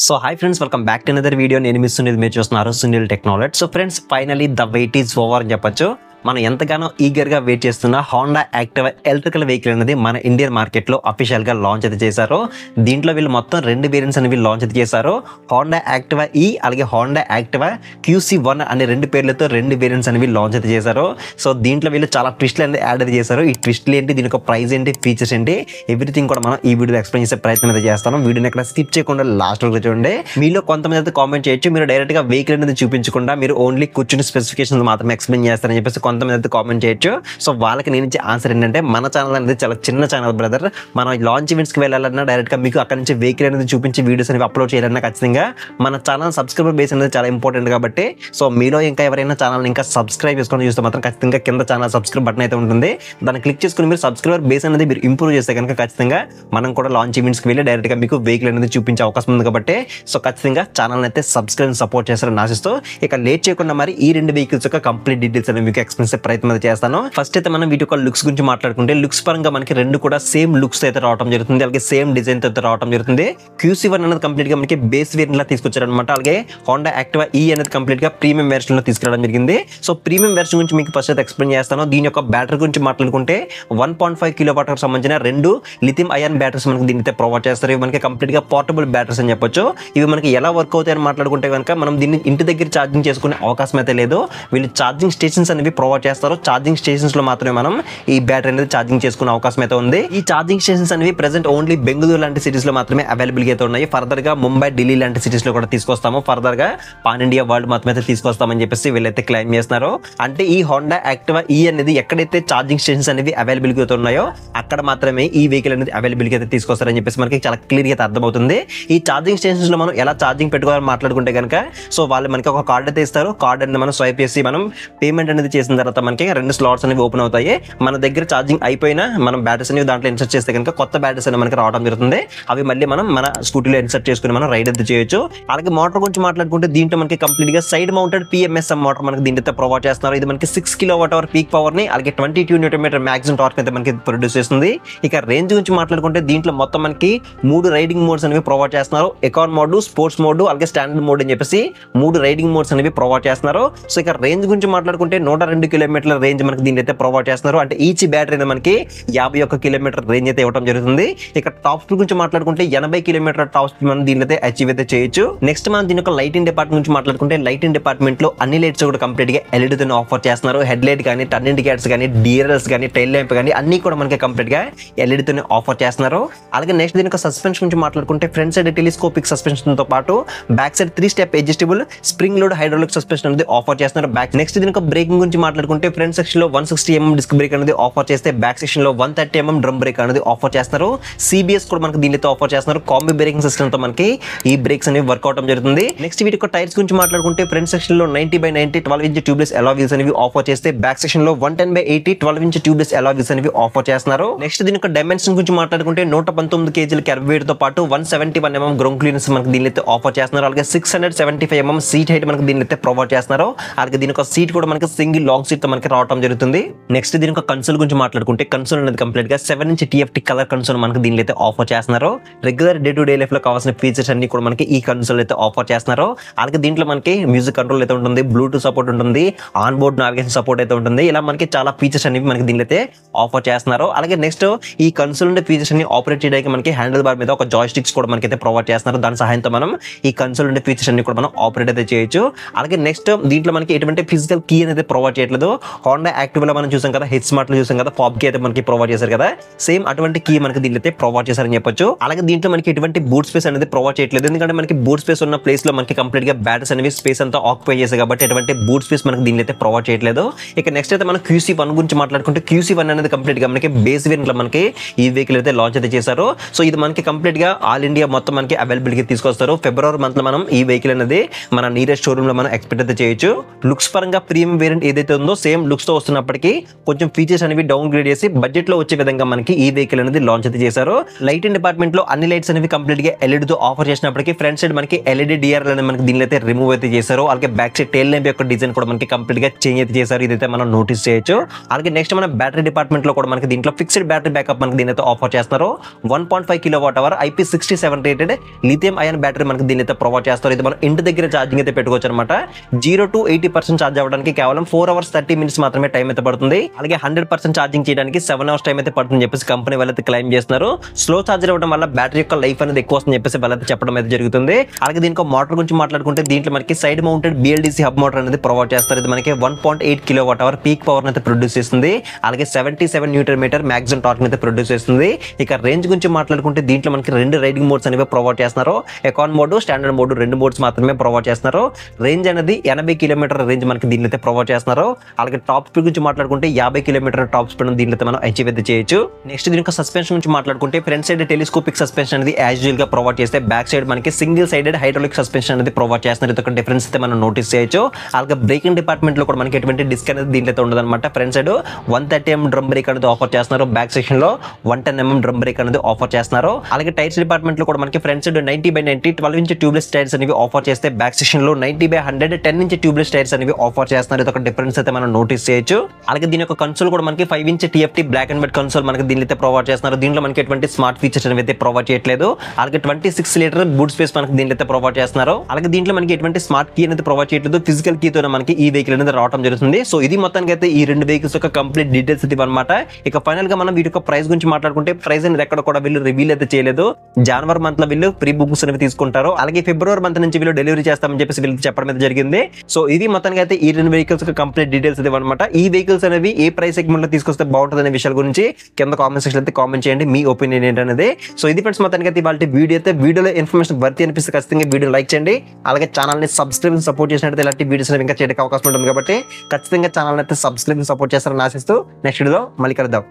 So hi friends, welcome back to another video. నేను మీ సునీల్, మీరు చూస్తున్నారు Sunil technology. So friends, finally the wait is over అని చెప్పొచ్చు. మనం ఎంతగానో ఈగర్గా వెయిట్ చేస్తున్న హోండా యాక్టివా ఎలక్ట్రికల్ వెహికల్ అనేది మన ఇండియన్ మార్కెట్లో అఫీషియల్గా లాంచ్ అయితే చేశారు. దీంట్లో వీళ్ళు మొత్తం రెండు వేరియంట్స్ అనేవి లాంచ్ అయితే చేశారు. హోండా యాక్టివా ఈ అలాగే హోండా యాక్టివా QC1 అనే రెండు పేర్లతో రెండు వేరియంట్స్ అనేవి లాంచ్ అయితే చేశారు. సో దీంట్లో వీళ్ళు చాలా ట్విస్ట్లు అనేది యాడ్ అయితే చేశారు. ఈ ట్విస్ట్లు ఏంటి, దీని యొక్క ప్రైస్ ఏంటి, ఫీచర్స్ ఏంటి, ఎవ్రీథింగ్ కూడా మనం ఈ వీడియో ఎక్స్ప్లెయిన్ చేసే ప్రయత్నం అయితే చేస్తాను. వీడియోని ఎక్కడ స్కిప్ చేయకుండా లాస్ట్ వరకు చూడండి. మీలో కొంతమంది అయితే కామెంట్ చేయొచ్చు, మీరు డైరెక్ట్గా వెహికల్ అనేది చూపించకుండా మీరు ఓన్లీ కూర్చుని స్పెసిఫికేషన్స్ మాత్రమే ఎక్స్ప్లెయిన్ చేస్తారని చెప్పేసి కొంతమంది అయితే కామెంట్ చేయొచ్చు. సో వాళ్ళకి నేను ఇచ్చే ఆన్సర్ ఏంటంటే, మన ఛానల్ అనేది చాలా చిన్న ఛానల్ బ్రదర్. మనం లాంచ్ ఈవెంట్స్కి వెళ్ళాలన్నా డైరెక్ట్గా మీకు అక్కడ నుంచి వెహికల్ అనేది చూపించి వీడియోస్ అనేవి అప్లోడ్ చేయాలన్నా ఖచ్చితంగా మన ఛానల్ సబ్స్క్రైబర్ బేస్ అనేది చాలా ఇంపార్టెంట్ కాబట్టి, సో మీలో ఇంకా ఎవరైనా ఛానల్ ఇంకా సబ్స్క్రైబ్ చేసుకొని చూస్తే మాత్రం ఖచ్చితంగా కింద ఛానల్ సబ్స్క్రైబ్ బటన్ అయితే ఉంటుంది. దాన్ని క్లిక్ చేసుకుని మీరు సబ్స్క్రైబర్ బేస్ అనేది మీరు ఇంప్రూవ్ చేస్తే కనుక ఖచ్చితంగా మనం కూడా లాంచ్ ఈవెంట్స్కి వెళ్ళి డైరెక్ట్గా మీకు వెహికల్ అనేది చూపించే అవకాశం ఉంది కాబట్టి, సో ఖచ్చితంగా ఛానల్ అయితే సబ్స్క్రైబ్ సపోర్ట్ చేస్తారని ఆశిస్తూ ఇక లేట్ చేయకుండా మరి ఈ రెండు వెహికల్స్ యొక్క కంప్లీట్ డీటెయిల్స్ అనేవి మీకు ఎక్స్ప్లెయిన్ చేసే ప్రయత్నం అయితే చేస్తాను. ఫస్ట్ అయితే మనం వీటి యొక్క లుక్స్ గురించి మాట్లాడుకుంటే, లుక్స్ పరంగా మనకి రెండు కూడా సేమ్ లుక్స్ అయితే రావడం జరుగుతుంది, అలాగే సేమ్ డిజైన్ అయితే రావడం జరుగుతుంది. QC1 అనేది కంప్లీట్ గా మనకి బేస్ వేరియంట్ లా తీసుకొచ్చారనమాట. అలాగే హోండా యాక్టివా ఈ అనేది కంప్లీట్ గా ప్రీమియం వెర్షన్ లో తీసుకురావడం జరిగింది. సో ప్రీమియం వెర్షన్ గురించి మీకు ఫస్ట్ అయితే ఎక్స్ప్లెయిన్ చేస్తాను. దీని యొక్క బ్యాటరీ గురించి మాట్లాడుకుంటే 1.5 కిలోవాట్ సంబంధించిన రెండు లిథియం అయాన్ బ్యాటరీస్ మనకి దీని అయితే ప్రొవైడ్ చేస్తారు. ఇవి మనకి కంప్లీట్ గా పోర్టబుల్ బ్యాటరీస్ అని చెప్పొచ్చు. ఇవి మనకి ఎలా వర్క్ అవుతాయని మాట్లాడుకుంటే కనుక, మనం దీన్ని ఇంటి దగ్గర ఛార్జింగ్ చేసుకునే అవకాశం అయితే లేదు. వీళ్ళు ఛార్జింగ్ స్టేషన్స్ అనేవి ప్రొవైడ్ చేస్తారు. ఛార్జింగ్ స్టేషన్స్ లో మాత్రమే మనం ఈ బ్యాటరీ అనేది ఛార్జింగ్ చేసుకునే అవకాశం అయితే ఉంది. ఈ ఛార్జింగ్ స్టేషన్స్ అనేవి ప్రెసెంట్ ఓన్లీ బెంగళూరు లాంటి సిటీస్ లో మాత్రమే అవైలబుల్ అయితే ఉన్నాయి. ఫర్దర్ గా ముంబై, ఢిల్లీ లాంటి సిటీస్ లో కూడా తీసుకొస్తాము. ఫర్దర్ గా పాన్ ఇండియా వరల్డ్ మొత్తం అయితే తీసుకొస్తామని చెప్పేసి వీళ్ళైతే క్లెయిమ్ చేస్తున్నారు. అంటే ఈ హోండా యాక్టివా ఈ అనేది ఎక్కడైతే ఛార్జింగ్ స్టేషన్స్ అనేవి అవైలబుల్ అయితే ఉన్నాయో అక్కడ మాత్రమే ఈ వెహికల్ అనేది అవైలబుల్ అయితే తీసుకొస్తారని చెప్పేసి మనకి చాలా క్లియర్ గా అర్థమవుతుంది. ఈ ఛార్జింగ్ స్టేషన్స్ లో మనం ఎలా ఛార్జింగ్ పెట్టుకోవాలని మాట్లాడుకుంటే కనుక, సో వాళ్ళు మనకి ఒక కార్డ్ అయితే ఇస్తారు. కార్డ్ అనేది మనం స్వైప్ చేసి మనం పేమెంట్ అనేది చేసిన తర్వాత మనకి రెండు స్లాట్స్ అనేవి ఓపెన్ అవుతాయి. మన దగ్గర ఛార్జింగ్ అయిపోయినా మనం బ్యాటరీస్ అనేవి దాంట్లో ఇన్సర్ట్ చేస్తే కనుక కొత్త బ్యాటరీస్ అనేవి మనకి రావడం జరుగుతుంది. అవి మళ్ళీ మనం మన స్కూటీలో ఇన్సర్ట్ చేసుకుని మనం రైడ్ అయితే చేయొచ్చు. అలాగే మోటార్ గురించి మాట్లాడుకుంటే, దీంట్లో మనకి కంప్లీట్ గా సైడ్ మౌంటెడ్ PMSM మోటార్ మనకి దీంట్లో ప్రొవైడ్ చేస్తున్నారు. ఇది మనకి 6 kWh పీక్ పవర్ ని అలాగే 22 Nm మాక్సిమం టార్క్ అయితే మనకి ప్రొడ్యూస్ చేస్తుంది. ఇక రేంజ్ గురించి మాట్లాడుకుంటే, దీంట్లో మొత్తం మనకి 3 రైడింగ్ మోడ్స్ అనేవి ప్రొవైడ్ చేస్తున్నారు. ఎకాన్ మోడ్, స్పోర్ట్స్ మోడ్, అలాగే స్టాండర్డ్ మోడ్ అని చెప్పేసి 3 రైడింగ్ మోడ్స్ అనేవి ప్రొవైడ్ చేస్తున్నారు. సో ఇక రేంజ్ గురించి మాట్లాడుకుంటే 102 కిలోమీటర్ల రేంజ్ మనకి దీని అయితే ప్రొవైడ్ చేస్తున్నారు. అంటే ఈచ్ బ్యాటరీ మనకి 51 కిలోమీటర్ రేంజ్ అయితే ఇవ్వడం జరుగుతుంది. ఇక టాప్ స్పీడ్ గురించి మాట్లాడుకుంటే 80 కిలోమీటర్ టాప్ స్పీడ్ మనం దీని అయితే అచీవ్ అయితే చేయొచ్చు. నెక్స్ట్ మనం దీని యొక్క లైటింగ్ డిపార్ట్మెంట్ గురించి మాట్లాడుకుంటే, లైటింగ్ డిపార్ట్మెంట్ లో అన్ని లైట్స్ కూడా కంప్లీట్ గా LED తో ఆఫర్ చేస్తున్నారు. హెడ్ లైట్ కానీ, టర్న్ ఇండికేటర్స్ కానీ, DRLs కానీ, టైల్ ల్యాంప్ కానీ అన్ని కూడా మనకి కంప్లీట్ గా LED తో ఆఫర్ చేస్తున్నారు. అలాగే నెక్స్ట్ దీని యొక్క సస్పెన్షన్ గురించి మాట్లాడుకుంటే, ఫ్రంట్ సైడ్ టెలిస్కోపిక్ సస్పెన్షన్ తో పాటు back side 3 step adjustable spring load hydraulic suspension అనేది ఆఫర్ చేస్తున్నారు. బ్యాక్ నెక్స్ట్ దీని యొక్క బ్రేకింగ్ గురించి మాట్లాడుకుంటే, ఫ్రంట్ సెక్షన్ లో 160 mm డిస్క్ బ్రేక్ అనేది ఆఫర్ చేస్తే, బ్యాక్ సెక్షన్ లో 130 mm డ్రమ్ బ్రేక్ అనేది ఆఫర్ చేస్తున్నారు. CBS కూడా మనకి దీనితో ఆఫర్ చేస్తున్నారు. కాంబీ బ్రేకింగ్ సిస్టమ్ తో మనకి ఈ బ్రేక్స్ అనేవి వర్క్ అవడం జరుగుతుంది. నెక్స్ట్ వీటి యొక్క టైర్స్ గురించి మాట్లాడుకుంటే, ఫ్రంట్ సెక్షన్ లో 90/90 12 ఇంచ్ ట్యూబ్లెస్ అలా వీల్స్ అనేవి ఆఫర్ చేస్తే, బ్యాక్ సెక్షన్ లో 110/80 12 ఇంచ్ ట్యూబ్లెస్ అలా వీల్స్ అనేవి ఆఫర్ చేస్తున్నారు. నెక్స్ట్ దీని యొక్క డైమెన్షన్ గురించి మాట్లాడుకుంటే, 119 kg కర్వ్ వెయిట్ తో పాటు 171 mm గ్రౌండ్ క్లియరెన్స్ మనకి దీనితో ఆఫర్ చేస్తున్నారు. అలాగే 675 mm సీట్ హైట్ మనకి దీనితో ప్రొవైడ్ చేస్తున్నారు. అలాగే దీని యొక్క సీట్ కూడా మనకి సింగిల్ లాంగ్ సీట్ తో మనకి రావడం జరుగుతుంది. నెక్స్ట్ దీని యొక్క కన్సోల్ గురించి మాట్లాడుకుంటే, కన్సోల్ అనేది కంప్లీట్ గా 7 ఇంచ్ TFT కలర్ కన్సోల్ మనకి దీనిలో అయితే ఆఫర్ చేస్తున్నారు. Regular day to day life లో కావాల్సిన ఫీచర్స్ అన్ని కూడా మనకి ఈ కన్సోల్ అయితే ఆఫర్ చేస్తున్నారు. అలాగే దీంట్లో మనకి మ్యూజిక్ కంట్రోల్ అయితే ఉంటుంది, బ్లూటూత్ సపోర్ట్ ఉంటుంది, ఆన్ బోర్డ్ నావిగేషన్ సపోర్ట్ అయితే ఉంటుంది. ఇలా మనకి చాలా ఫీచర్స్ అనేవి మనకి దీనిలో అయితే ఆఫర్ చేస్తున్నారు. అలాగే నెక్స్ట్ ఈ కన్సోల్ ఉండే ఫీచర్స్ అన్ని ఆపరేట్ చేయడానికి మనకి హ్యాండిల్ బార్ మీద ఒక జాయ్ స్టిక్స్ కూడా మనకి అయితే ప్రొవైడ్ చేస్తున్నారు. దాని సహాయంతో మనం ఈ కన్సోల్ ఉండే ఫీచర్స్ అన్ని కూడా మనం ఆపరేట్ అయితే చేయొచ్చు. అలాగే నెక్స్ట్ దీంట్లో మనకి ఎటువంటి ఫిజికల్ కీ అనేది ప్రొవైడ్ చేయట్లేదు. హోండా యాక్టివాలో మనం చూసాం కదా, హెచ్ స్మార్ట్ లో చూసాం కదా, ఫాబ్ కీ అయితే మనకి ప్రొవైడ్ చేశారు కదా, సేమ్ అటువంటి కీ మనకి దీంట్లో అయితే ప్రొవైడ్ చేశారని చెప్పొచ్చు. అలాగే దీంట్లో మనకి ఎటువంటి బూట్ స్పేస్ అనేది ప్రొవైడ్ చేయట్లేదు. ఎందుకంటే మనకి బూట్ స్పేస్ ఉన్న ప్లేస్ లో మనకి కంప్లీట్ గా బ్యాటరీస్ అనేవి స్పేస్ అంతా ఆక్యుపై చేశాయి కాబట్టి ఎటువంటి బూట్ స్పేస్ మనకి దీంట్లో అయితే ప్రొవైడ్ చేయట్లేదు. ఇక నెక్స్ట్ అయితే మనం QC1 గురించి మాట్లాడుకుంటే, QC1 అనేది కంప్లీట్ గా మనకి బేస్ వేరియంట్ లో మనకి ఈ వెహికల్ అయితే లాంచ్ అయితే చేశారు. సో ఇది మనకి కంప్లీట్ గా ఆల్ ఇండియా మొత్తం మనకి అవైలబిలిటీ తీసుకొస్తారు. ఫిబ్రవరి మంత్ లో మనం ఈ వెహికల్ అనేది మన నియరెస్ట్ షోరూమ్ లో మనం ఎక్స్పెక్ట్ అయితే చేయొచ్చు. లుక్స్ పరంగా ప్రీమియం వేరియంట్ ఏదైతే ఉందో సేమ్ లుక్స్ తో వస్తున్నప్పటికీ కొంచెం ఫీచర్స్ అనేవి డౌన్ గ్రేడ్ చేసి బడ్జెట్ లో వచ్చే విధంగా మనకి ఈ వెహికల్ అనేది లాంచ్ అయితే చేశారు. లైటింగ్ డిపార్ట్మెంట్ లో అన్ని లైట్స్ అనేవి కంప్లీట్ గా ఎల్ఈడి తో ఆఫర్ చేసినప్పటికీ ఫ్రంట్ సైడ్ మనకి ఎల్ఈడి డిఆర్ఎల్ అనేది మనకి దీనిలో అయితే రిమూవ్ అయితే చేశారు. అలాగే బ్యాక్ సైడ్ టైల్ ల్యాంప్ యొక్క డిజైన్ కూడా మనకి కంప్లీట్ గా చేంజ్ అయితే చేశారు. ఇదైతే మనం నోటీస్ చేయొచ్చు. అలాగే నెక్స్ట్ మన బ్యాటరీ డిపార్ట్మెంట్ లో కూడా మనకి దీంట్లో ఫిక్స్డ్ బ్యాటరీ బ్యాకప్ మనకి దీని అయితే ఆఫర్ చేస్తున్నారు. 1.5 kWh IP67 rated lithium ion battery మనకి దీని అయితే ప్రొవైడ్ చేస్తారు. ఇది మనం ఇంటి దగ్గర ఛార్జింగ్ అయితే పెట్టుకోవచ్చు అనమాట. 0 to 80% ఛార్జ్ అవ్వడానికి కేవలం 4 hours 30 minutes మాత్రమే టైం అయితే పడుతుంది. అలాగే 100% ఛార్జింగ్ చేయడానికి 7 hours టైం అయితే పడుతుందని చెప్పేసి కంపెనీ వాళ్ళైతే క్లైమ్ చేస్తున్నారు. స్లో ఛార్జర్ అవ్వడం వల్ల బ్యాటరీ యొక్క లైఫ్ అనేది ఎక్కువ వస్తుందని చెప్పేసి వాళ్ళైతే చెప్పడం అయితే జరుగుతుంది. అలాగే దీనికి మోటార్ గురించి మాట్లాడుకుంటే దీంట్లో మనకి side mounted BLDC hub motor అనేది ప్రొవైడ్ చేస్తారు. ఇది మనకి 1.8 kWh పీక్ పవర్ అయితే ప్రొడ్యూస్ చేస్తుంది. అలాగే 77 Nm మాక్సిమం టార్క్ అయితే ప్రొడ్యూస్ చేస్తుంది. ఇక రేంజ్ గురించి మాట్లాడుకుంటే దీంట్లో మనకి 2 రైడింగ్ మోడ్స్ అనేవి ప్రొవైడ్ చేస్తున్నారు. Akon mode, standard mode 2 modes మాత్రమే ప్రొవైడ్ చేస్తున్నారు. రేంజ్ అనేది 80 km రేంజ్ మనకి దీనిలో అయితే ప్రొవైడ్ చేస్తున్నారు. అలాగే టాప్ స్పీడ్ గురించి మాట్లాడుకుంటే 50 km టాప్ స్పీడ్ దీనిలో అయితే మనం అచీవ్ అయితే చేయొచ్చు. నెక్స్ట్ దీని యొక్క సస్పెన్షన్ గురించి మాట్లాడుకుంటే ఫ్రంట్ సైడ్ టెలిస్కోపిక్ సస్పెన్షన్ అనేది యాజ్ యూజువల్ గా ప్రొవైడ్ చేస్తే బ్యాక్ సైడ్ మనకి సింగిల్ సైడెడ్ హైడ్రాలిక్ సస్పెన్షన్ అనేది ప్రొవైడ్ చేస్తున్నారు. ఇది ఒక డిఫరెన్స్ అయితే మనం నోటీస్ చేయొచ్చు. అలాగే బ్రేకింగ్ డిపార్ట్మెంట్ లో కూడా మనకి ఎటువంటి డిస్క్ అనేది దీంట్లో అయితే ఉండదు అనమాట. Front side 130 mm drum break అనేది ఆఫర్ చేస్తున్నారు. బ్యాక్ సెక్షన్ లో 110 mm డ్రమ్ బ్రేక్ అనేది ఆఫర్ చేస్తున్నారు. అలాగే టైర్స్ డిపార్ట్మెంట్ లో కూడా మనకి front side 90/90 12 inch tubeless tyres అనేవి ఆఫర్ చేస్తే బ్యాక్ సెక్షన్ లో 90/100 10 inch ట్యూబ్లెస్ టైర్స్ అనేవి ఆఫర్ చేస్తున్నారు. ఇది ఒక డిఫరెన్స్ అయితే మనం నోటీస్ చేయొచ్చు. అలాగే దీని యొక్క కన్సోల్ కూడా మనకి 5 inch TFT black and white console మనకి దీనిలో అయితే ప్రొవైడ్ చేస్తున్నారు. దీంట్లో మనకి ఎటువంటి స్మార్ట్ ఫీచర్స్ అనేవి అయితే ప్రొవైడ్ చేయట్లేదు. అలాగే 26 లీటర్ బూట్ స్పేస్ మనకి దీంట్లో అయితే ప్రొవైడ్ చేస్తున్నారు. అలాగే దీంట్లో మనకి ఎటువంటి స్మార్ట్ కీ అనేది ప్రొవైడ్ చేయట్లేదు. ఫిజికల్ కీ తో మనకి ఈ వెహికల్ అనేది రావడం జరుగుతుంది. సో ఇది మొత్తానికి అయితే ఈ 2 వెహికల్స్ యొక్క కంప్లీట్ డీటెయిల్స్ ఇది అనమాట. ఇక ఫైనల్ గా మనం వీటి యొక్క ప్రైస్ గురించి మాట్లాడుకుంటే ప్రైస్ అనేది ఎక్కడ కూడా వీళ్ళు రివీల్ అయితే చేయలేదు. జనవరి మంత్ లో వీళ్ళు ప్రీ బుక్స్ అనేవి తీసుకుంటారు. అలాగే ఫిబ్రవరి మంత్ నుంచి వీళ్ళు డెలివరీ చేస్తామని చెప్పేసి వీళ్ళకి చెప్పడం అయితే జరిగింది. సో ఇది మొత్తానికి అయితే ఈ 2 వెహికల్స్ యొక్క కంప్లీట్ డీటెయిల్స్ ఇది అనమాట. ఈ వెహికల్స్ అనేవి ఏ ప్రైస్ సెగ్మెంట్ లో తీసుకొస్తే బాగుంటుంది అనే విషయాల గురించి కింద కామెంట్ సెక్షన్ అయితే కామెంట్ చేయండి. మీ ఒపీనియన్ ఏంటనేది. సో ఇది ఫ్రెండ్స్ మొత్తానికి అయితే ఇవాళ వీడియోలో ఇన్ఫర్మేషన్ వర్తి అనిపిస్తే ఖచ్చితంగా వీడియో లైక్ చేయండి. అలాగే ఛానల్ ని సబ్స్క్రైబ్ సపోర్ట్ చేసినట్టు ఇలాంటి వీడియోస్ ఇంకా చేయడానికి అవకాశం ఉంటుంది కాబట్టి ఖచ్చితంగా ఛానల్ అయితే సబ్స్క్రైబ్ సపోర్ట్ చేస్తారని ఆశిస్తూ నెక్స్ట్ వీడియోలో మళ్ళీ కలుద్దాం.